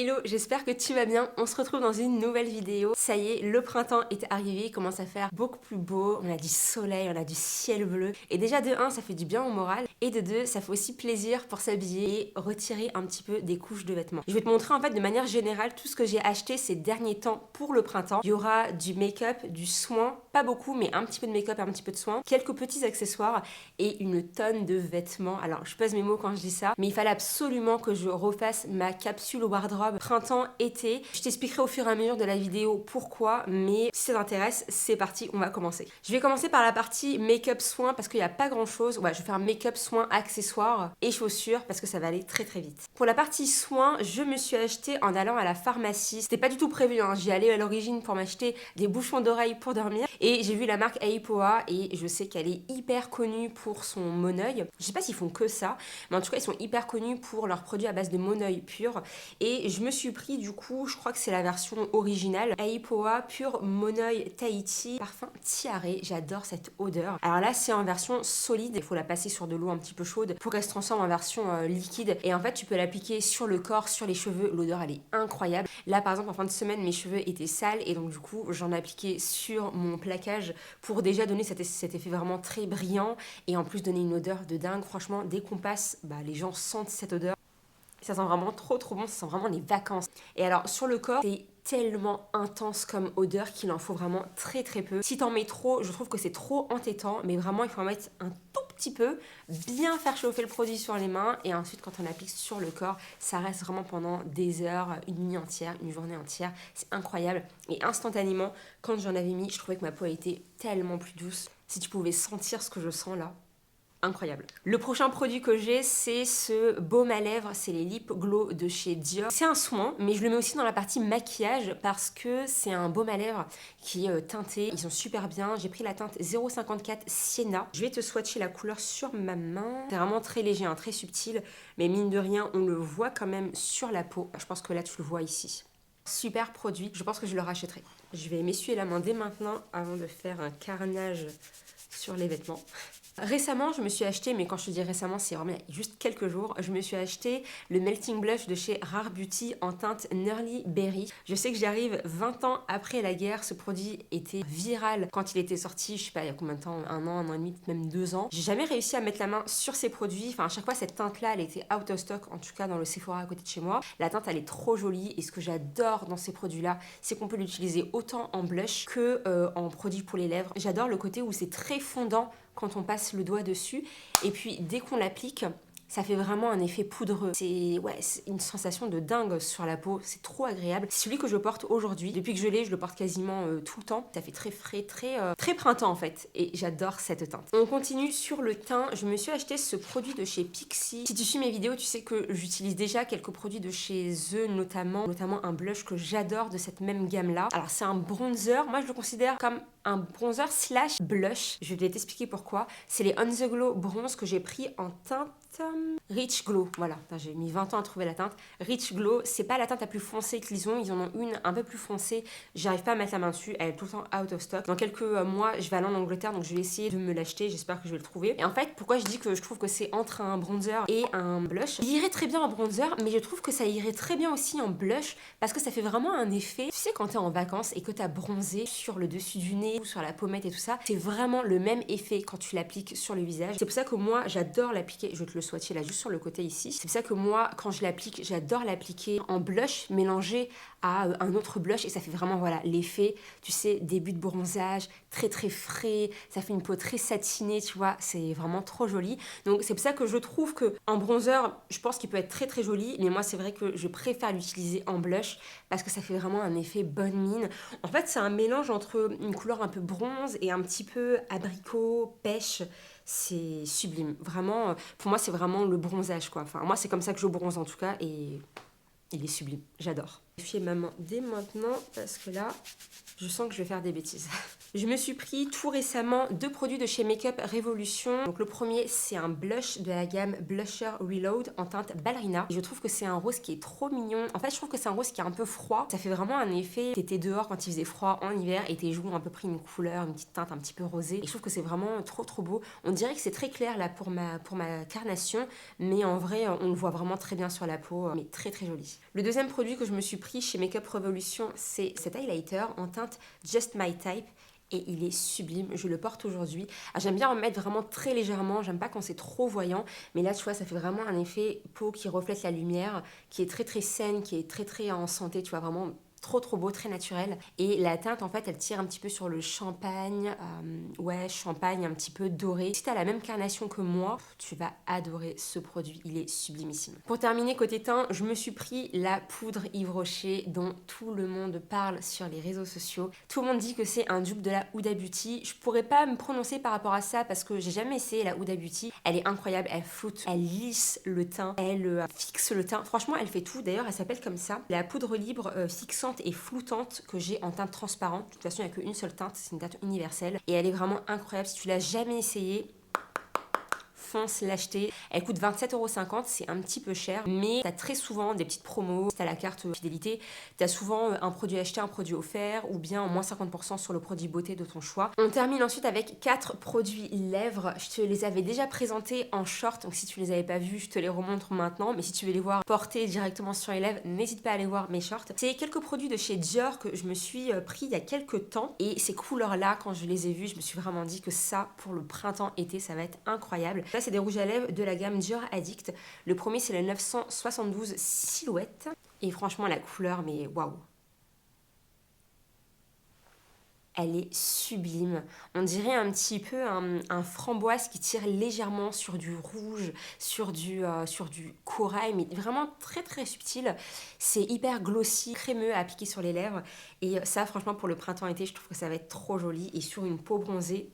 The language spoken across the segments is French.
Hello, j'espère que tu vas bien. On se retrouve dans une nouvelle vidéo. Ça y est, le printemps est arrivé, il commence à faire beaucoup plus beau. On a du soleil, on a du ciel bleu. Et déjà de 1, ça fait du bien au moral. Et de 2, ça fait aussi plaisir pour s'habiller et retirer un petit peu des couches de vêtements. Je vais te montrer en fait de manière générale tout ce que j'ai acheté ces derniers temps pour le printemps. Il y aura du make-up, du soin, pas beaucoup, mais un petit peu de make-up et un petit peu de soin, quelques petits accessoires et une tonne de vêtements. Alors, je pèse mes mots quand je dis ça, mais il fallait absolument que je refasse ma capsule wardrobe printemps-été. Je t'expliquerai au fur et à mesure de la vidéo pourquoi, mais si ça t'intéresse, c'est parti, on va commencer. Je vais commencer par la partie make-up soin parce qu'il n'y a pas grand chose. Ouais, je vais faire make-up soin accessoires et chaussures parce que ça va aller très très vite. Pour la partie soin, je me suis acheté en allant à la pharmacie. C'était pas du tout prévu, hein. J'y allais à l'origine pour m'acheter des bouchons d'oreilles pour dormir et j'ai vu la marque Aipoa et je sais qu'elle est hyper connue pour son Moneuil. Je sais pas s'ils font que ça, mais en tout cas ils sont hyper connus pour leurs produits à base de Moneuil pur. Et je me suis pris du coup, je crois que c'est la version originale, Aipoa Pur Moneuil Tahiti, parfum tiare. J'adore cette odeur. Alors là, c'est en version solide. Il faut la passer sur de l'eau un petit peu chaude pour qu'elle se transforme en version liquide. Et en fait, tu peux l'appliquer sur le corps, sur les cheveux. L'odeur, elle est incroyable. Là, par exemple, en fin de semaine, mes cheveux étaient sales et donc du coup, j'en ai appliqué sur mon plaquage pour déjà donner cet effet vraiment très brillant et en plus donner une odeur de dingue. Franchement, dès qu'on passe, les gens sentent cette odeur. Ça sent vraiment trop bon, ça sent vraiment les vacances. Et alors sur le corps, c'est tellement intense comme odeur qu'il en faut vraiment très peu. Si t'en mets trop, je trouve que c'est trop entêtant, mais vraiment il faut en mettre un tout petit peu, bien faire chauffer le produit sur les mains et ensuite quand on applique sur le corps, ça reste vraiment pendant des heures, une nuit entière, une journée entière. C'est incroyable et instantanément, quand j'en avais mis, je trouvais que ma peau était tellement plus douce. Si tu pouvais sentir ce que je sens là. Incroyable. Le prochain produit que j'ai, c'est ce baume à lèvres, c'est les Lip Glow de chez Dior. C'est un soin, mais je le mets aussi dans la partie maquillage parce que c'est un baume à lèvres qui est teinté. Ils sont super bien. J'ai pris la teinte 054 Sienna. Je vais te swatcher la couleur sur ma main. C'est vraiment très léger, très subtil, mais mine de rien, on le voit quand même sur la peau. Je pense que là, tu le vois ici. Super produit, je pense que je le rachèterai. Je vais m'essuyer la main dès maintenant avant de faire un carnage sur les vêtements. Récemment, je me suis acheté, mais quand je te dis récemment, c'est vraiment juste quelques jours, je me suis acheté le Melting Blush de chez Rare Beauty en teinte Nerly Berry. Je sais que j'arrive 20 ans après la guerre, ce produit était viral quand il était sorti, je sais pas, il y a combien de temps, un an et demi, même 2 ans. J'ai jamais réussi à mettre la main sur ces produits, enfin à chaque fois cette teinte-là, elle était out of stock, en tout cas dans le Sephora à côté de chez moi. La teinte, elle est trop jolie et ce que j'adore dans ces produits-là, c'est qu'on peut l'utiliser autant en blush que en produit pour les lèvres. J'adore le côté où c'est très fondant quand on passe le doigt dessus et puis dès qu'on l'applique ça fait vraiment un effet poudreux. C'est une sensation de dingue sur la peau, c'est trop agréable. C'est celui que je porte aujourd'hui. Depuis que je l'ai, je le porte quasiment tout le temps. Ça fait très frais, très printemps en fait. Et j'adore cette teinte. On continue sur le teint. Je me suis acheté ce produit de chez Pixi. Si tu suis mes vidéos, tu sais que j'utilise déjà quelques produits de chez eux, notamment un blush que j'adore de cette même gamme-là. Alors c'est un bronzer. Moi je le considère comme un bronzer slash blush. Je vais t'expliquer pourquoi. C'est les On The Glow bronze que j'ai pris en teinte Rich Glow, voilà, j'ai mis 20 ans à trouver la teinte. Rich Glow, c'est pas la teinte la plus foncée qu'ils ont, ils en ont une un peu plus foncée. J'arrive pas à mettre la main dessus, elle est tout le temps out of stock. Dans quelques mois, je vais aller en Angleterre, donc je vais essayer de me l'acheter, j'espère que je vais le trouver. Et en fait, pourquoi je dis que je trouve que c'est entre un bronzer et un blush, il irait très bien en bronzer, mais je trouve que ça irait très bien aussi en blush, parce que ça fait vraiment un effet, tu sais quand t'es en vacances et que t'as bronzé sur le dessus du nez ou sur la pommette et tout ça, c'est vraiment le même effet quand tu l'appliques sur le visage. C'est pour ça que moi, j'adore l'appliquer, je vais te le swatcher là juste sur le côté ici. C'est pour ça que moi, quand je l'applique, j'adore l'appliquer en blush mélangé à un autre blush et ça fait vraiment l'effet, tu sais, début de bronzage, très frais, ça fait une peau très satinée, tu vois, c'est vraiment trop joli. Donc c'est pour ça que je trouve que en bronzer, je pense qu'il peut être très joli, mais moi c'est vrai que je préfère l'utiliser en blush parce que ça fait vraiment un effet bonne mine. En fait, c'est un mélange entre une couleur un peu bronze et un petit peu abricot, pêche. C'est sublime, vraiment, pour moi c'est vraiment le bronzage quoi, enfin moi c'est comme ça que je bronze en tout cas et il est sublime, j'adore. Je vais ma main dès maintenant parce que là je sens que je vais faire des bêtises. Je me suis pris tout récemment 2 produits de chez Makeup Revolution. Donc le premier, c'est un blush de la gamme Blusher Reload en teinte ballerina. Et je trouve que c'est un rose qui est trop mignon. En fait, je trouve que c'est un rose qui est un peu froid. Ça fait vraiment un effet, t'étais dehors quand il faisait froid en hiver et tes joues ont un peu pris une couleur, une petite teinte un petit peu rosée. Et je trouve que c'est vraiment trop beau. On dirait que c'est très clair là pour ma carnation, mais en vrai, on le voit vraiment très bien sur la peau, mais très joli. Le deuxième produit que je me suis pris chez Makeup Revolution, c'est cet highlighter en teinte Just My Type. Et il est sublime, je le porte aujourd'hui. J'aime bien en mettre vraiment très légèrement, j'aime pas quand c'est trop voyant, mais là tu vois ça fait vraiment un effet peau qui reflète la lumière, qui est très saine, qui est très en santé, tu vois, vraiment trop beau, très naturel. Et la teinte en fait elle tire un petit peu sur le champagne, ouais champagne un petit peu doré. Si t'as la même carnation que moi, tu vas adorer ce produit, il est sublimissime. Pour terminer côté teint, je me suis pris la poudre Yves Rocher dont tout le monde parle sur les réseaux sociaux. Tout le monde dit que c'est un dupe de la Huda Beauty. Je pourrais pas me prononcer par rapport à ça parce que j'ai jamais essayé la Huda Beauty. Elle est incroyable, elle floute, elle lisse le teint, elle fixe le teint. Franchement elle fait tout, d'ailleurs elle s'appelle comme ça. La poudre libre fixante et floutante que j'ai en teinte transparente. De toute façon, il n'y a qu'une seule teinte, c'est une teinte universelle. Et elle est vraiment incroyable. Si tu l'as jamais essayée, fonce l'acheter. Elle coûte 27,50 €, c'est un petit peu cher, mais t'as très souvent des petites promos. Si t'as la carte fidélité, t'as souvent un produit acheté, un produit offert, ou bien moins 50% sur le produit beauté de ton choix. On termine ensuite avec 4 produits lèvres. Je te les avais déjà présentés en short, donc si tu les avais pas vus, je te les remontre maintenant. Mais si tu veux les voir portés directement sur les lèvres, n'hésite pas à aller voir mes shorts. C'est quelques produits de chez Dior que je me suis pris il y a quelques temps. Et ces couleurs-là, quand je les ai vues, je me suis vraiment dit que ça, pour le printemps-été, ça va être incroyable. Là, c'est des rouges à lèvres de la gamme Dior Addict. Le premier, c'est le 972 Silhouette. Et franchement, la couleur, mais waouh! Elle est sublime. On dirait un petit peu un framboise qui tire légèrement sur du rouge, sur du corail, mais vraiment très subtil. C'est hyper glossy, crémeux à appliquer sur les lèvres. Et ça, franchement, pour le printemps-été, je trouve que ça va être trop joli. Et sur une peau bronzée,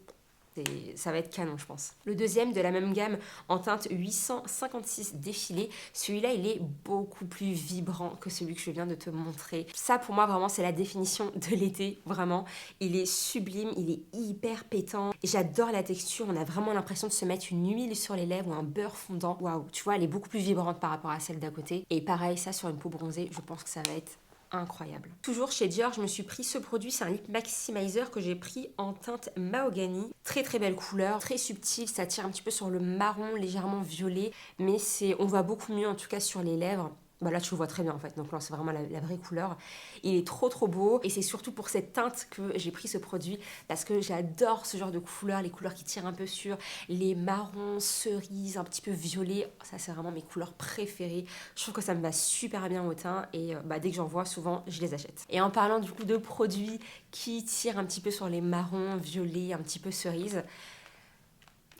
ça va être canon, je pense. Le deuxième de la même gamme en teinte 856 défilé, celui-là il est beaucoup plus vibrant que celui que je viens de te montrer. Ça pour moi vraiment c'est la définition de l'été, vraiment. Il est sublime, il est hyper pétant. Et j'adore la texture, on a vraiment l'impression de se mettre une huile sur les lèvres ou un beurre fondant. Waouh, tu vois elle est beaucoup plus vibrante par rapport à celle d'à côté. Et pareil ça sur une peau bronzée, je pense que ça va être incroyable. Toujours chez Dior, je me suis pris ce produit, c'est un lip maximizer que j'ai pris en teinte mahogany. Très belle couleur, très subtil, ça tire un petit peu sur le marron, légèrement violet, mais on voit beaucoup mieux en tout cas sur les lèvres. Bah là tu le vois très bien en fait, donc là c'est vraiment la vraie couleur. Il est trop beau et c'est surtout pour cette teinte que j'ai pris ce produit parce que j'adore ce genre de couleurs, les couleurs qui tirent un peu sur les marrons, cerises, un petit peu violet. Ça c'est vraiment mes couleurs préférées. Je trouve que ça me va super bien au teint et dès que j'en vois souvent je les achète. Et en parlant du coup de produits qui tirent un petit peu sur les marrons, violets, un petit peu cerises,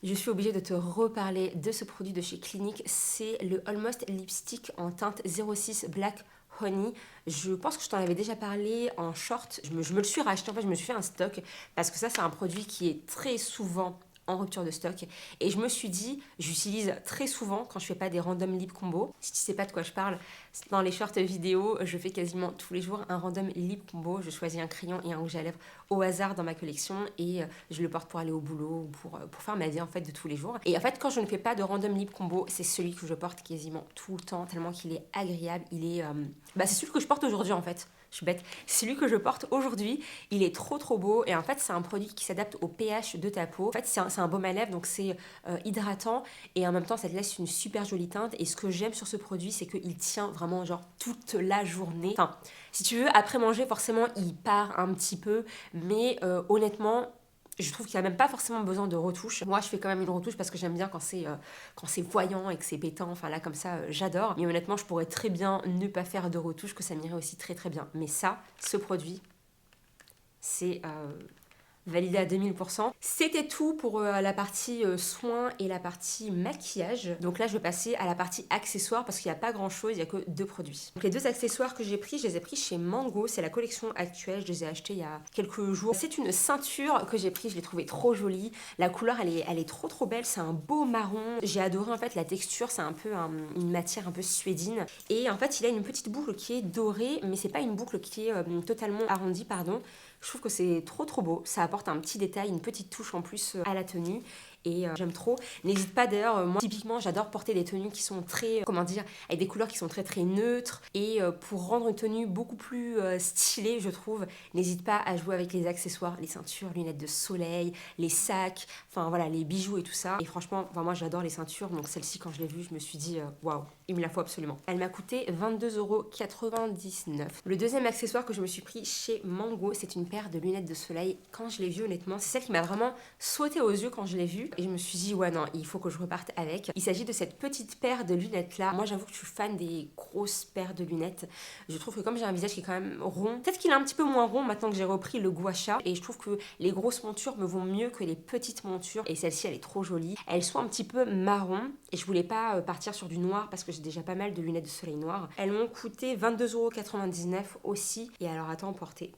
je suis obligée de te reparler de ce produit de chez Clinique. C'est le Almost Lipstick en teinte 06 Black Honey. Je pense que je t'en avais déjà parlé en short. Je me le suis racheté, en fait je me suis fait un stock parce que ça c'est un produit qui est très souvent en rupture de stock et je me suis dit j'utilise très souvent quand je fais pas des random lip combo. Si tu sais pas de quoi je parle, dans les shorts vidéo je fais quasiment tous les jours un random lip combo. Je choisis un crayon et un rouge à lèvres au hasard dans ma collection et je le porte pour aller au boulot ou pour faire ma vie en fait de tous les jours. Et en fait quand je ne fais pas de random lip combo, c'est celui que je porte quasiment tout le temps tellement qu'il est agréable. Il est c'est celui que je porte aujourd'hui en fait. Je suis bête. Celui que je porte aujourd'hui, il est trop beau et en fait c'est un produit qui s'adapte au pH de ta peau. En fait c'est un baume à lèvres donc c'est hydratant et en même temps ça te laisse une super jolie teinte. Et ce que j'aime sur ce produit c'est qu'il tient vraiment genre toute la journée. Enfin si tu veux après manger forcément il part un petit peu mais honnêtement je trouve qu'il n'y a même pas forcément besoin de retouche. Moi, je fais quand même une retouche parce que j'aime bien quand c'est voyant et que c'est pétant. Enfin là, comme ça, j'adore. Mais honnêtement, je pourrais très bien ne pas faire de retouche, que ça m'irait aussi très bien. Mais ça, ce produit, c'est validé à 2000%. C'était tout pour la partie soins et la partie maquillage. Donc là, je vais passer à la partie accessoires parce qu'il n'y a pas grand-chose, il n'y a que 2 produits. Donc les 2 accessoires que j'ai pris, je les ai pris chez Mango. C'est la collection actuelle, je les ai achetés il y a quelques jours. C'est une ceinture que j'ai prise, je l'ai trouvée trop jolie. La couleur, elle est trop belle, c'est un beau marron. J'ai adoré en fait la texture, c'est un peu une matière un peu suédine. Et en fait, il a une petite boucle qui est dorée, mais c'est pas une boucle qui est totalement arrondie, pardon. Je trouve que c'est trop beau. Ça apporte un petit détail, une petite touche en plus à la tenue. Et j'aime trop. N'hésite pas d'ailleurs, moi typiquement j'adore porter des tenues qui sont très, comment dire, avec des couleurs qui sont très neutres. Et pour rendre une tenue beaucoup plus stylée, je trouve, n'hésite pas à jouer avec les accessoires, les ceintures, lunettes de soleil, les sacs, enfin voilà, les bijoux et tout ça. Et franchement, enfin, moi j'adore les ceintures, donc celle-ci quand je l'ai vue, je me suis dit waouh, il me la faut absolument. Elle m'a coûté 22,99 €. Le deuxième accessoire que je me suis pris chez Mango, c'est une paire de lunettes de soleil. Quand je l'ai vue honnêtement, c'est celle qui m'a vraiment sauté aux yeux quand je l'ai vue. Et je me suis dit, ouais, non, il faut que je reparte avec. Il s'agit de cette petite paire de lunettes là. Moi, j'avoue que je suis fan des grosses paires de lunettes. Je trouve que comme j'ai un visage qui est quand même rond, peut-être qu'il est un petit peu moins rond maintenant que j'ai repris le gua sha. Et je trouve que les grosses montures me vont mieux que les petites montures. Et celle-ci, elle est trop jolie. Elles sont un petit peu marron. Et je voulais pas partir sur du noir parce que j'ai déjà pas mal de lunettes de soleil noires. Elles m'ont coûté 22,99 € aussi. Et alors, attends, portée.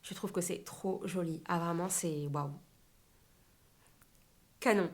Je trouve que c'est trop joli. Ah, vraiment, c'est waouh. Canon.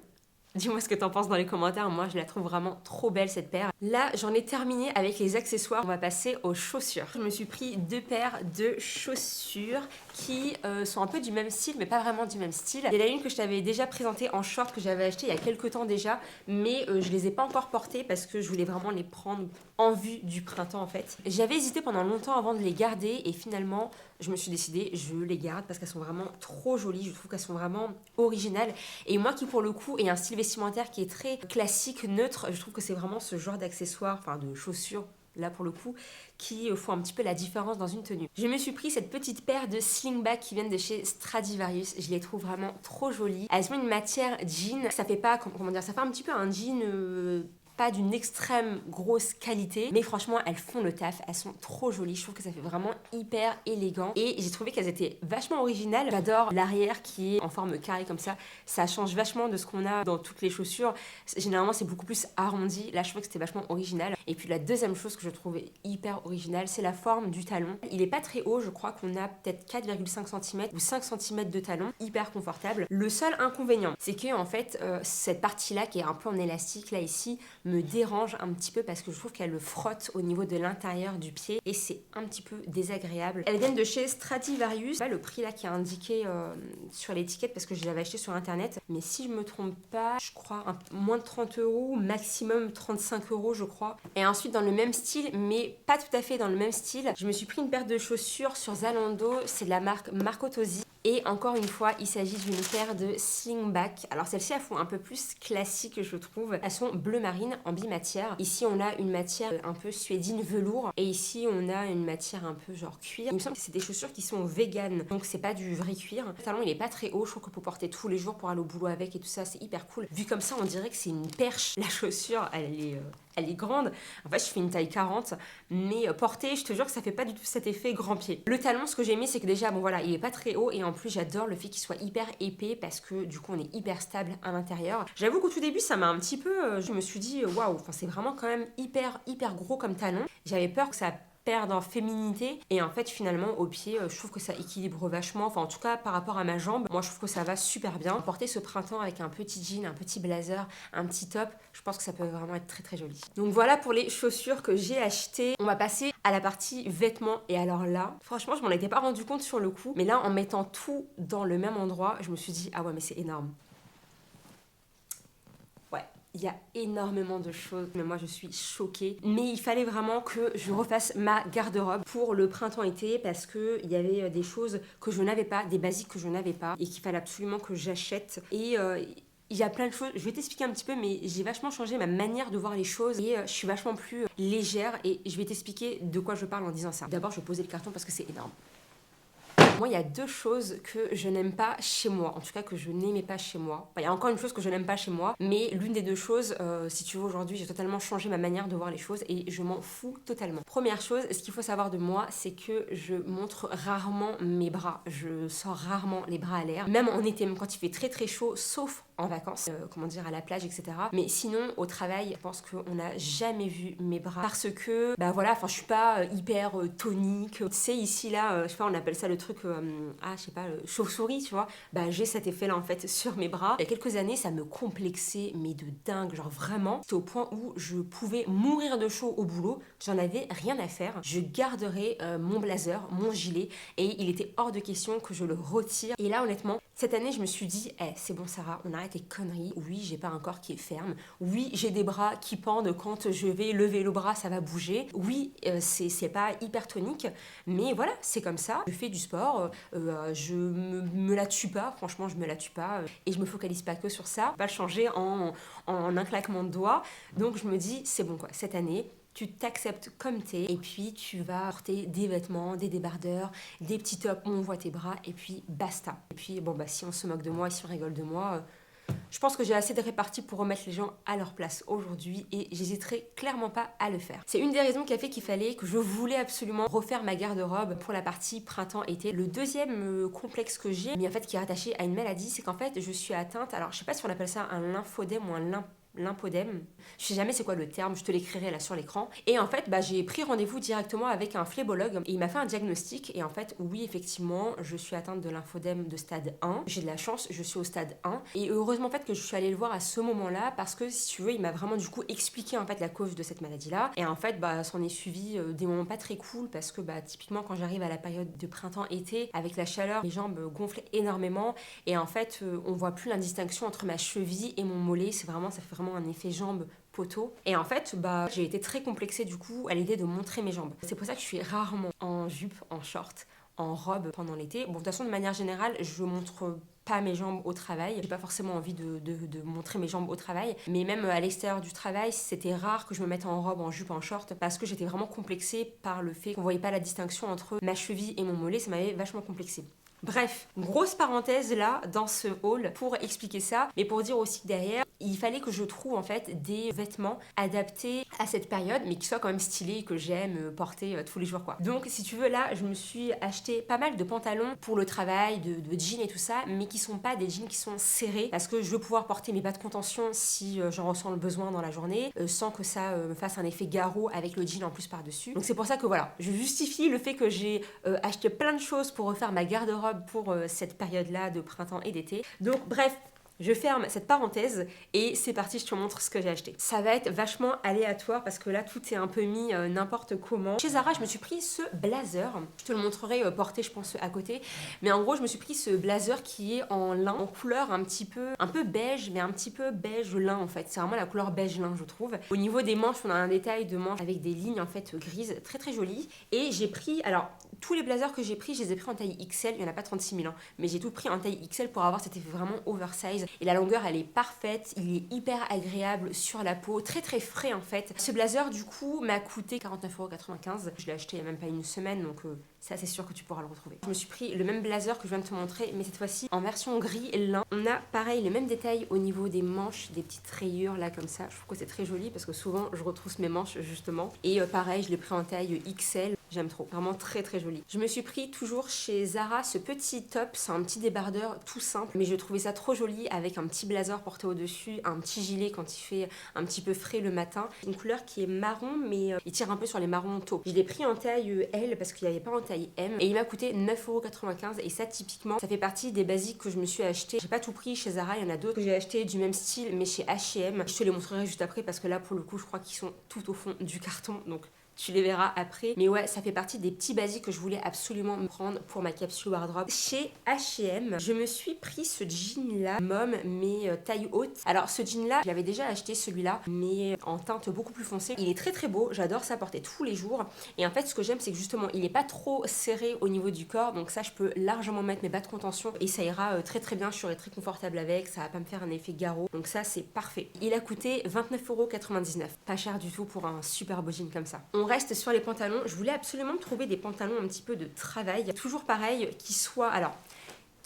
Dis-moi ce que t'en penses dans les commentaires, moi je la trouve vraiment trop belle cette paire. Là j'en ai terminé avec les accessoires, on va passer aux chaussures. Je me suis pris 2 paires de chaussures qui sont un peu du même style mais pas vraiment du même style. Il y en a une que je t'avais déjà présentée en short que j'avais acheté il y a quelques temps déjà, mais je les ai pas encore portées parce que je voulais vraiment les prendre en vue du printemps en fait. J'avais hésité pendant longtemps avant de les garder et finalement je me suis décidée, je les garde parce qu'elles sont vraiment trop jolies, je trouve qu'elles sont vraiment originales. Et moi qui pour le coup ai un style vestimentaire qui est très classique, neutre, je trouve que c'est vraiment ce genre d'accessoires, enfin de chaussures, là pour le coup, qui font un petit peu la différence dans une tenue. Je me suis pris cette petite paire de slingback qui viennent de chez Stradivarius, je les trouve vraiment trop jolies. Elles ont une matière jean, ça fait pas, comment dire, ça fait un petit peu un jean... pas d'une extrême grosse qualité, mais franchement elles font le taf, elles sont trop jolies, je trouve que ça fait vraiment hyper élégant et j'ai trouvé qu'elles étaient vachement originales. J'adore l'arrière qui est en forme carrée comme ça change vachement de ce qu'on a dans toutes les chaussures, généralement c'est beaucoup plus arrondi, là je trouvais que c'était vachement original. Et puis la deuxième chose que je trouvais hyper originale, c'est la forme du talon. Il est pas très haut, je crois qu'on a peut-être 4,5 cm ou 5 cm de talon, hyper confortable. Le seul inconvénient, c'est que en fait cette partie là qui est un peu en élastique là ici, me dérange un petit peu parce que je trouve qu'elle le frotte au niveau de l'intérieur du pied et c'est un petit peu désagréable. Elles viennent de chez Stradivarius, pas le prix là qui est indiqué sur l'étiquette parce que je l'avais acheté sur internet, mais si je me trompe pas, je crois moins de 30 €, maximum 35 € je crois. Et ensuite dans le même style, mais pas tout à fait dans le même style, je me suis pris une paire de chaussures sur Zalando, c'est de la marque Marco Tosi. Et encore une fois, il s'agit d'une paire de slingback. Alors celles-ci, elles font un peu plus classique, je trouve. Elles sont bleu marine en bimatière. Ici, on a une matière un peu suédine velours. Et ici, on a une matière un peu genre cuir. Il me semble que c'est des chaussures qui sont véganes. Donc c'est pas du vrai cuir. Le talon, il est pas très haut. Je trouve que pour porter tous les jours, pour aller au boulot avec et tout ça, c'est hyper cool. Vu comme ça, on dirait que c'est une perche. La chaussure, elle est grande. En fait, je fais une taille 40, mais portée, je te jure que ça fait pas du tout cet effet grand pied. Le talon, ce que j'ai aimé, c'est que déjà, bon voilà, il est pas très haut et en plus, j'adore le fait qu'il soit hyper épais parce que du coup, on est hyper stable à l'intérieur. J'avoue qu'au tout début, ça m'a un petit peu, je me suis dit, waouh, enfin, c'est vraiment quand même hyper gros comme talon. J'avais peur que ça perdre en féminité et en fait finalement au pied je trouve que ça équilibre vachement, enfin en tout cas par rapport à ma jambe, moi je trouve que ça va super bien. Porter ce printemps avec un petit jean, un petit blazer, un petit top, je pense que ça peut vraiment être très joli. Donc voilà pour les chaussures que j'ai achetées. On va passer à la partie vêtements et alors là franchement je m'en étais pas rendu compte sur le coup, mais là en mettant tout dans le même endroit je me suis dit ah ouais mais c'est énorme. Il y a énormément de choses, mais moi je suis choquée. Mais il fallait vraiment que je refasse ma garde-robe pour le printemps-été parce qu'il y avait des choses que je n'avais pas, des basiques que je n'avais pas et qu'il fallait absolument que j'achète. Et il y a plein de choses, je vais t'expliquer un petit peu, mais j'ai vachement changé ma manière de voir les choses et je suis vachement plus légère et je vais t'expliquer de quoi je parle en disant ça. D'abord, je vais poser le carton parce que c'est énorme. Moi, il y a deux choses que je n'aime pas chez moi, en tout cas que je n'aimais pas chez moi. Enfin, il y a encore une chose que je n'aime pas chez moi, mais l'une des deux choses, si tu veux, aujourd'hui, j'ai totalement changé ma manière de voir les choses et je m'en fous totalement. Première chose, ce qu'il faut savoir de moi, c'est que je montre rarement mes bras. Je sors rarement les bras à l'air, même en été, même quand il fait très chaud, sauf en vacances, comment dire, à la plage, etc. Mais sinon, au travail, je pense qu'on n'a jamais vu mes bras parce que, bah voilà, enfin, je suis pas hyper tonique. Tu sais, ici, là, je sais pas, on appelle ça le truc, je sais pas, chauve-souris, tu vois. Bah, j'ai cet effet-là, en fait, sur mes bras. Il y a quelques années, ça me complexait, mais de dingue, genre vraiment. C'était au point où je pouvais mourir de chaud au boulot. J'en avais rien à faire. Je garderais mon blazer, mon gilet, et il était hors de question que je le retire. Et là, honnêtement, cette année, je me suis dit, c'est bon, Sarah, on arrête les conneries. Oui, j'ai pas un corps qui est ferme. Oui, j'ai des bras qui pendent. Quand je vais lever le bras, ça va bouger. Oui, c'est pas hyper tonique, mais voilà, c'est comme ça. Je fais du sport, je me la tue pas. Franchement, je me la tue pas. Et je me focalise pas que sur ça. Pas le changer en un claquement de doigts. Donc, je me dis, c'est bon, quoi, cette année, tu t'acceptes comme t'es et puis tu vas porter des vêtements, des débardeurs, des petits tops où on voit tes bras et puis basta. Et puis bon bah si on se moque de moi, si on rigole de moi, je pense que j'ai assez de répartie pour remettre les gens à leur place aujourd'hui et j'hésiterai clairement pas à le faire. C'est une des raisons qui a fait qu'il fallait que je voulais absolument refaire ma garde-robe pour la partie printemps-été. Le deuxième complexe que j'ai, mais en fait qui est rattaché à une maladie, c'est qu'en fait je suis atteinte, alors je sais pas si on appelle ça un lymphodème ou un lympodème. Je sais jamais c'est quoi le terme, je te l'écrirai là sur l'écran. Et en fait, j'ai pris rendez-vous directement avec un phlébologue et il m'a fait un diagnostic. Et en fait, oui, effectivement, je suis atteinte de lymphodème de stade 1. J'ai de la chance, je suis au stade 1. Et heureusement en fait que je suis allée le voir à ce moment-là parce que si tu veux, il m'a vraiment du coup expliqué en fait la cause de cette maladie-là. Et en fait, s'en est suivi des moments pas très cool parce que typiquement quand j'arrive à la période de printemps-été, avec la chaleur, mes jambes gonflent énormément. Et en fait, on voit plus la distinction entre ma cheville et mon mollet. Ça fait vraiment un effet jambe poteau. Et en fait, j'ai été très complexée du coup à l'idée de montrer mes jambes. C'est pour ça que je suis rarement en jupe, en short, en robe pendant l'été. Bon, de toute façon, de manière générale, je montre pas mes jambes au travail. J'ai pas forcément envie de montrer mes jambes au travail. Mais même à l'extérieur du travail, c'était rare que je me mette en robe, en jupe, en short parce que j'étais vraiment complexée par le fait qu'on voyait pas la distinction entre ma cheville et mon mollet. Ça m'avait vachement complexée. Bref, grosse parenthèse là dans ce haul pour expliquer ça, mais pour dire aussi que derrière, il fallait que je trouve en fait des vêtements adaptés à cette période, mais qui soient quand même stylés, que j'aime porter tous les jours quoi. Donc si tu veux là, je me suis acheté pas mal de pantalons pour le travail, de jeans et tout ça, mais qui sont pas des jeans qui sont serrés, parce que je veux pouvoir porter mes bas de contention si j'en ressens le besoin dans la journée, sans que ça me fasse un effet garrot avec le jean en plus par-dessus. Donc c'est pour ça que voilà, je justifie le fait que j'ai acheté plein de choses pour refaire ma garde-robe pour cette période-là de printemps et d'été. Donc bref, je ferme cette parenthèse et c'est parti, je te montre ce que j'ai acheté. Ça va être vachement aléatoire parce que là tout est un peu mis n'importe comment. Chez Zara, je me suis pris ce blazer. Je te le montrerai porté je pense à côté. Mais en gros, je me suis pris ce blazer qui est en lin, en couleur un peu beige, mais un petit peu beige lin en fait. C'est vraiment la couleur beige lin je trouve. Au niveau des manches, on a un détail de manches avec des lignes en fait grises, très très jolies. Et j'ai pris, alors tous les blazers que j'ai pris, je les ai pris en taille XL. Il n'y en a pas 36 000 mais j'ai tout pris en taille XL pour avoir cet effet vraiment oversize. Et la longueur elle est parfaite, il est hyper agréable sur la peau, très très frais en fait. Ce blazer du coup m'a coûté 49,95 €. Je l'ai acheté il n'y a même pas une semaine donc ça c'est sûr que tu pourras le retrouver. Je me suis pris le même blazer que je viens de te montrer mais cette fois-ci en version gris et lin. On a pareil les mêmes détails au niveau des manches, des petites rayures là comme ça. Je trouve que c'est très joli parce que souvent je retrousse mes manches justement. Et pareil je l'ai pris en taille XL. J'aime trop, vraiment très très joli. Je me suis pris toujours chez Zara ce petit top, c'est un petit débardeur tout simple, mais je trouvais ça trop joli avec un petit blazer porté au-dessus, un petit gilet quand il fait un petit peu frais le matin. Une couleur qui est marron, mais il tire un peu sur les marrons taupe. Je l'ai pris en taille L parce qu'il n'y avait pas en taille M et il m'a coûté 9,95 € et ça typiquement, ça fait partie des basiques que je me suis acheté. J'ai pas tout pris chez Zara, il y en a d'autres que j'ai acheté du même style mais chez H&M. Je te les montrerai juste après parce que là pour le coup je crois qu'ils sont tout au fond du carton donc tu les verras après. Mais ouais, ça fait partie des petits basiques que je voulais absolument me prendre pour ma capsule wardrobe. Chez H&M, je me suis pris ce jean-là, mom, mais taille haute. Alors ce jean-là, je l'avais déjà acheté celui-là, mais en teinte beaucoup plus foncée. Il est très très beau, j'adore ça porter tous les jours. Et en fait, ce que j'aime, c'est que justement, il n'est pas trop serré au niveau du corps. Donc ça, je peux largement mettre mes bas de contention et ça ira très très bien. Je serai très confortable avec, ça va pas me faire un effet garrot. Donc ça, c'est parfait. Il a coûté 29,99 €. Pas cher du tout pour un super beau jean comme ça. On reste sur les pantalons. Je voulais absolument trouver des pantalons un petit peu de travail. Toujours pareil, qui soient... Alors,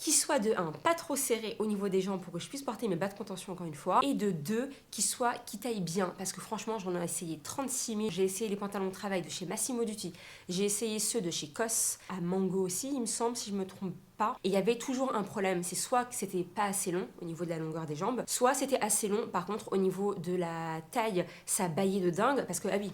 qui soit de 1 pas trop serré au niveau des jambes pour que je puisse porter mes bas de contention encore une fois, et de 2 qui taille bien, parce que franchement j'en ai essayé 36 000. J'ai essayé les pantalons de travail de chez Massimo Dutti, j'ai essayé ceux de chez COS, à Mango aussi il me semble si je me trompe pas, et il y avait toujours un problème, c'est soit que c'était pas assez long au niveau de la longueur des jambes, soit c'était assez long, par contre au niveau de la taille ça baillait de dingue, parce que ah oui,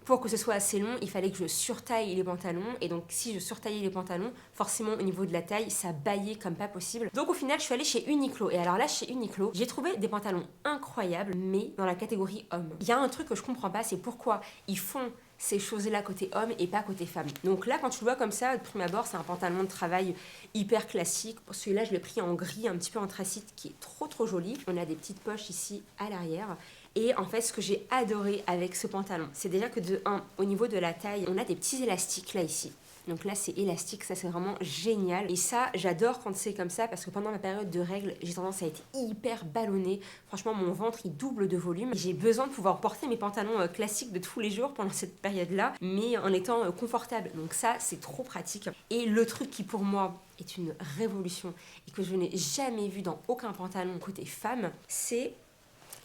pour que ce soit assez long, il fallait que je surtaille les pantalons. Et donc, si je surtaillais les pantalons, forcément, au niveau de la taille, ça baillait comme pas possible. Donc, au final, je suis allée chez Uniqlo. Et alors là, chez Uniqlo, j'ai trouvé des pantalons incroyables, mais dans la catégorie homme. Il y a un truc que je comprends pas, c'est pourquoi ils font ces choses-là côté homme et pas côté femme. Donc là, quand tu le vois comme ça, de prime abord, c'est un pantalon de travail hyper classique. Celui-là, je l'ai pris en gris, un petit peu anthracite, qui est trop joli. On a des petites poches ici à l'arrière. Et en fait, ce que j'ai adoré avec ce pantalon, c'est déjà que de 1, au niveau de la taille, on a des petits élastiques là ici. Donc là, c'est élastique, ça c'est vraiment génial. Et ça, j'adore quand c'est comme ça parce que pendant ma période de règles, j'ai tendance à être hyper ballonnée. Franchement, mon ventre, il double de volume. J'ai besoin de pouvoir porter mes pantalons classiques de tous les jours pendant cette période-là, mais en étant confortable. Donc ça, c'est trop pratique. Et le truc qui pour moi est une révolution et que je n'ai jamais vu dans aucun pantalon côté femme, c'est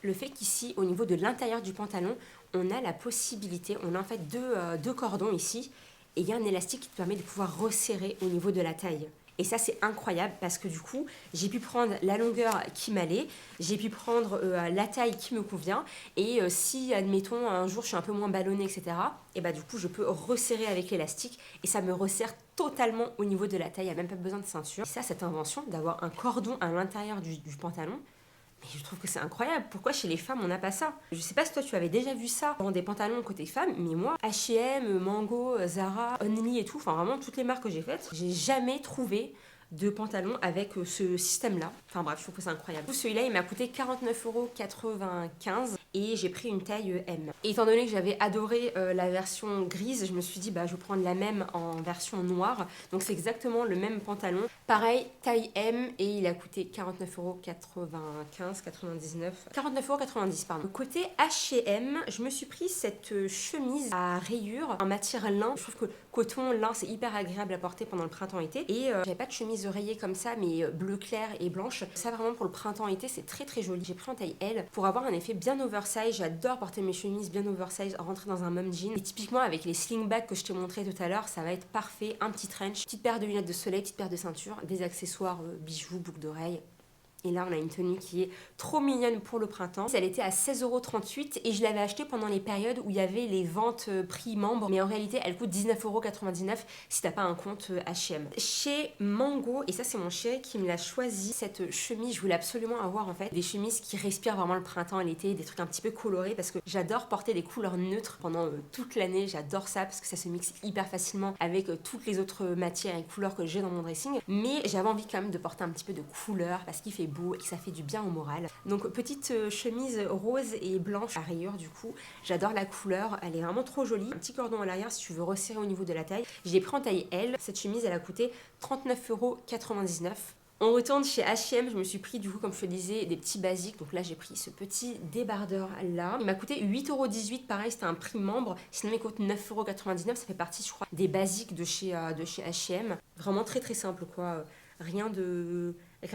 le fait qu'ici, au niveau de l'intérieur du pantalon, on a la possibilité, on a en fait deux cordons ici, et il y a un élastique qui te permet de pouvoir resserrer au niveau de la taille. Et ça, c'est incroyable parce que du coup, j'ai pu prendre la longueur qui m'allait, j'ai pu prendre la taille qui me convient, et si, admettons, un jour je suis un peu moins ballonnée, etc., et bah du coup, je peux resserrer avec l'élastique, et ça me resserre totalement au niveau de la taille, il n'y a même pas besoin de ceinture. Et ça, cette invention d'avoir un cordon à l'intérieur du pantalon, mais je trouve que c'est incroyable. Pourquoi chez les femmes, on n'a pas ça? Je sais pas si toi, tu avais déjà vu ça dans des pantalons côté femmes, mais moi, H&M, Mango, Zara, Only et tout, enfin vraiment toutes les marques que j'ai faites, j'ai jamais trouvé de pantalon avec ce système-là. Enfin bref, je trouve que c'est incroyable. Celui-là, il m'a coûté 49,95 € et j'ai pris une taille M. Et étant donné que j'avais adoré la version grise, je me suis dit, bah, je vais prendre la même en version noire. Donc c'est exactement le même pantalon. Pareil, taille M, et il a coûté 49,99 pardon. Côté H&M, je me suis pris cette chemise à rayures en matière lin. Je trouve que coton, lin, c'est hyper agréable à porter pendant le printemps-été. Et j'avais pas de chemise rayée comme ça, mais bleu clair et blanche. Ça vraiment pour le printemps-été, c'est très joli. J'ai pris en taille L pour avoir un effet bien oversize. J'adore porter mes chemises bien oversize, rentrer dans un mom jean. Et typiquement avec les slingbacks que je t'ai montré tout à l'heure, ça va être parfait. Un petit trench, petite paire de lunettes de soleil, petite paire de ceinture, des accessoires, bijoux, boucles d'oreilles. Et là, on a une tenue qui est trop mignonne pour le printemps. Elle était à 16,38 € et je l'avais achetée pendant les périodes où il y avait les ventes prix membres. Mais en réalité, elle coûte 19,99 € si t'as pas un compte H&M. Chez Mango, et ça c'est mon chéri qui me l'a choisi, cette chemise, je voulais absolument avoir en fait des chemises qui respirent vraiment le printemps et l'été, des trucs un petit peu colorés parce que j'adore porter des couleurs neutres pendant toute l'année. J'adore ça parce que ça se mixe hyper facilement avec toutes les autres matières et couleurs que j'ai dans mon dressing. Mais j'avais envie quand même de porter un petit peu de couleur parce qu'il fait beau et que ça fait du bien au moral. Donc petite chemise rose et blanche à rayures du coup. J'adore la couleur, elle est vraiment trop jolie. Un petit cordon à l'arrière si tu veux resserrer au niveau de la taille. Je l'ai pris en taille L. Cette chemise elle a coûté 39,99 €. On retourne chez H&M, je me suis pris du coup comme je te disais des petits basiques. Donc là j'ai pris ce petit débardeur là. Il m'a coûté 8,18 €, pareil c'était un prix membre. Sinon il coûte 9,99 €, ça fait partie je crois des basiques de chez H&M. Vraiment très simple quoi. Rien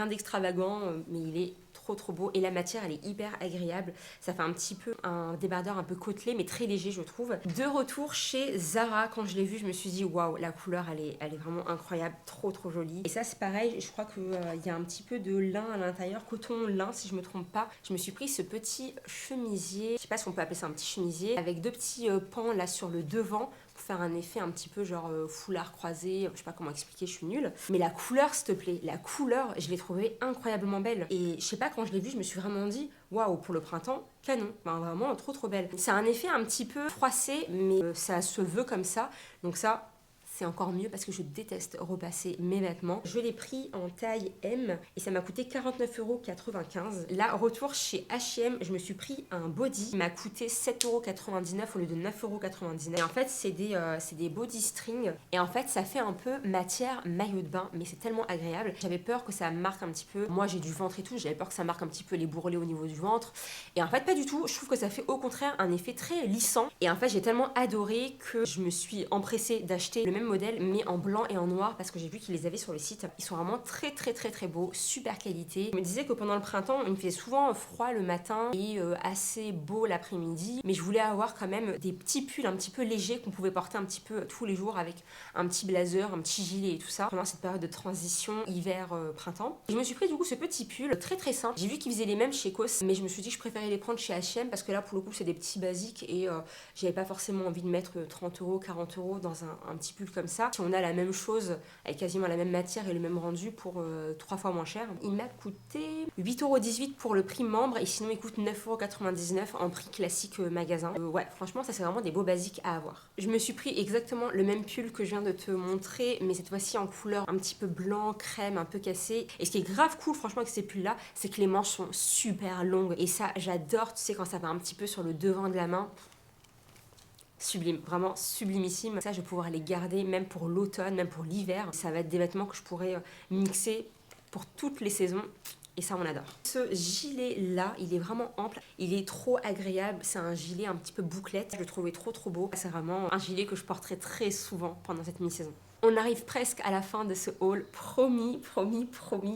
d'extravagant, mais il est trop beau. Et la matière, elle est hyper agréable. Ça fait un petit peu un débardeur un peu côtelé, mais très léger, je trouve. De retour chez Zara, quand je l'ai vu, je me suis dit, waouh, la couleur, elle est vraiment incroyable, trop jolie. Et ça, c'est pareil, je crois qu'il y a un petit peu de lin à l'intérieur, coton lin, si je me trompe pas. Je me suis pris ce petit chemisier, je sais pas si on peut appeler ça un petit chemisier, avec deux petits pans là sur le devant, pour faire un effet un petit peu genre foulard croisé, je sais pas comment expliquer, je suis nulle. Mais la couleur, s'il te plaît, la couleur, je l'ai trouvée incroyablement belle. Et je sais pas, quand je l'ai vue, je me suis vraiment dit, waouh, pour le printemps, canon. Enfin, vraiment trop belle. C'est un effet un petit peu froissé, mais ça se veut comme ça. Donc ça, c'est encore mieux parce que je déteste repasser mes vêtements. Je l'ai pris en taille M et ça m'a coûté 49,95 €. Là, retour chez H&M, je me suis pris un body. Il m'a coûté 7,99 € au lieu de 9,99 €. Et en fait, c'est des body strings. Et en fait, ça fait un peu matière maillot de bain, mais c'est tellement agréable. J'avais peur que ça marque un petit peu. Moi, j'ai du ventre et tout. J'avais peur que ça marque un petit peu les bourrelets au niveau du ventre. Et en fait, pas du tout. Je trouve que ça fait au contraire un effet très lissant. Et en fait, j'ai tellement adoré que je me suis empressée d'acheter le même modèle mais en blanc et en noir parce que j'ai vu qu'ils les avaient sur le site. Ils sont vraiment très beaux, super qualité. Je me disais que pendant le printemps, il me fait souvent froid le matin et assez beau l'après-midi, mais je voulais avoir quand même des petits pulls un petit peu légers qu'on pouvait porter un petit peu tous les jours avec un petit blazer, un petit gilet et tout ça. Vraiment cette période de transition hiver-printemps. Je me suis pris du coup ce petit pull très simple. J'ai vu qu'ils faisaient les mêmes chez COS, mais je me suis dit que je préférais les prendre chez H&M parce que là pour le coup c'est des petits basiques et j'avais pas forcément envie de mettre 30 €, 40 € dans un petit pull comme ça. Si on a la même chose avec quasiment la même matière et le même rendu pour 3 fois moins cher. Il m'a coûté 8,18 € pour le prix membre et sinon il coûte 9,99 € en prix classique magasin. Ouais, franchement ça c'est vraiment des beaux basiques à avoir. Je me suis pris exactement le même pull que je viens de te montrer, mais cette fois-ci en couleur un petit peu blanc, crème, un peu cassé. Et ce qui est grave cool franchement avec ces pulls là, c'est que les manches sont super longues et ça j'adore, tu sais quand ça va un petit peu sur le devant de la main. Sublime, vraiment sublimissime. Ça, je vais pouvoir les garder même pour l'automne, même pour l'hiver. Ça va être des vêtements que je pourrais mixer pour toutes les saisons. Et ça, on adore. Ce gilet-là, il est vraiment ample. Il est trop agréable. C'est un gilet un petit peu bouclette. Je le trouvais trop beau. C'est vraiment un gilet que je porterai très souvent pendant cette mi-saison. On arrive presque à la fin de ce haul. Promis,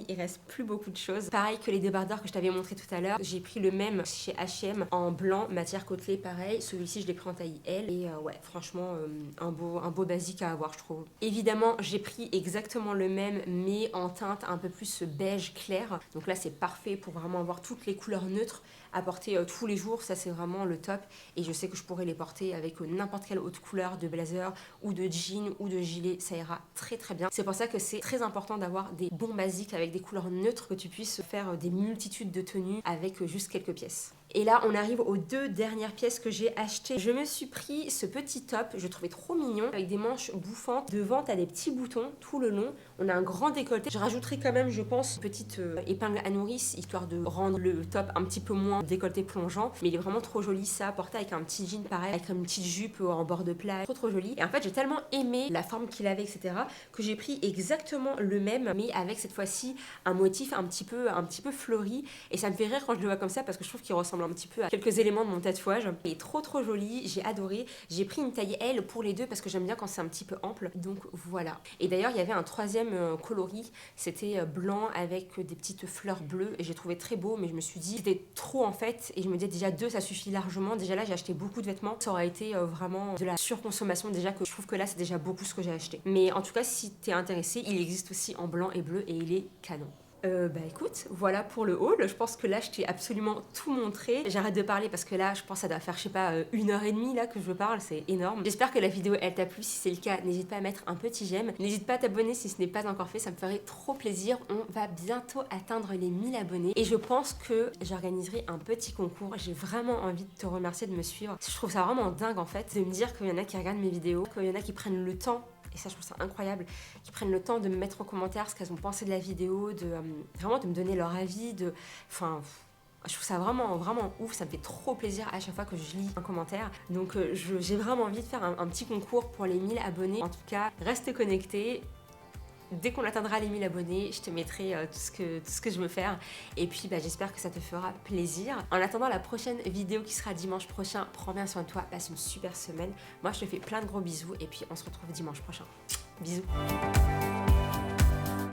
il reste plus beaucoup de choses. Pareil que les débardeurs que je t'avais montré tout à l'heure. J'ai pris le même chez H&M en blanc, matière côtelée, pareil. Celui-ci, je l'ai pris en taille L. Et ouais, franchement, un beau basique à avoir, je trouve. Évidemment, j'ai pris exactement le même, mais en teinte un peu plus beige clair. Donc là, c'est parfait pour vraiment avoir toutes les couleurs neutres à porter tous les jours. Ça, c'est vraiment le top. Et je sais que je pourrais les porter avec n'importe quelle autre couleur de blazer ou de jean ou de gilet. Ça ira très bien. C'est pour ça que c'est très important d'avoir des bons basiques avec des couleurs neutres, que tu puisses faire des multitudes de tenues avec juste quelques pièces. Et là, on arrive aux 2 dernières pièces que j'ai achetées. Je me suis pris ce petit top, je le trouvais trop mignon, avec des manches bouffantes. Devant, t'as des petits boutons tout le long. On a un grand décolleté. Je rajouterai quand même, je pense, une petite épingle à nourrice, histoire de rendre le top un petit peu moins décolleté plongeant. Mais il est vraiment trop joli, ça, à porter avec un petit jean pareil, avec une petite jupe en bord de plage. Trop joli. Et en fait, j'ai tellement aimé la forme qu'il avait, etc., que j'ai pris exactement le même, mais avec cette fois-ci un motif un petit peu fleuri. Et ça me fait rire quand je le vois comme ça, parce que je trouve qu'il ressemble un petit peu à quelques éléments de mon tatouage. Il est trop joli, j'ai adoré. J'ai pris une taille L pour les deux parce que j'aime bien quand c'est un petit peu ample. Donc voilà. Et d'ailleurs, il y avait un troisième coloris. C'était blanc avec des petites fleurs bleues. Et j'ai trouvé très beau, mais je me suis dit c'était trop en fait. Et je me disais déjà 2, ça suffit largement. Déjà là, j'ai acheté beaucoup de vêtements. Ça aurait été vraiment de la surconsommation. Déjà que je trouve que là, c'est déjà beaucoup ce que j'ai acheté. Mais en tout cas, si t'es intéressé, il existe aussi en blanc et bleu et il est canon. Bah écoute, voilà pour le haul. Je pense que là, je t'ai absolument tout montré. J'arrête de parler parce que là, je pense que ça doit faire, je sais pas, 1h30 là que je parle. C'est énorme. J'espère que la vidéo, elle t'a plu. Si c'est le cas, n'hésite pas à mettre un petit j'aime. N'hésite pas à t'abonner si ce n'est pas encore fait. Ça me ferait trop plaisir. On va bientôt atteindre les 1000 abonnés. Et je pense que j'organiserai un petit concours. J'ai vraiment envie de te remercier de me suivre. Je trouve ça vraiment dingue en fait de me dire qu'il y en a qui regardent mes vidéos, qu'il y en a qui prennent le temps. Et ça, je trouve ça incroyable, qui prennent le temps de me mettre en commentaire ce qu'elles ont pensé de la vidéo, vraiment de me donner leur avis, enfin, je trouve ça vraiment ouf, ça me fait trop plaisir à chaque fois que je lis un commentaire. Donc j'ai vraiment envie de faire un petit concours pour les 1000 abonnés. En tout cas, reste connecté. Dès qu'on atteindra les 1000 abonnés, je te mettrai tout ce que je veux faire. Et puis j'espère que ça te fera plaisir. En attendant la prochaine vidéo qui sera dimanche prochain, prends bien soin de toi, passe une super semaine. Moi je te fais plein de gros bisous et puis on se retrouve dimanche prochain. Bisous.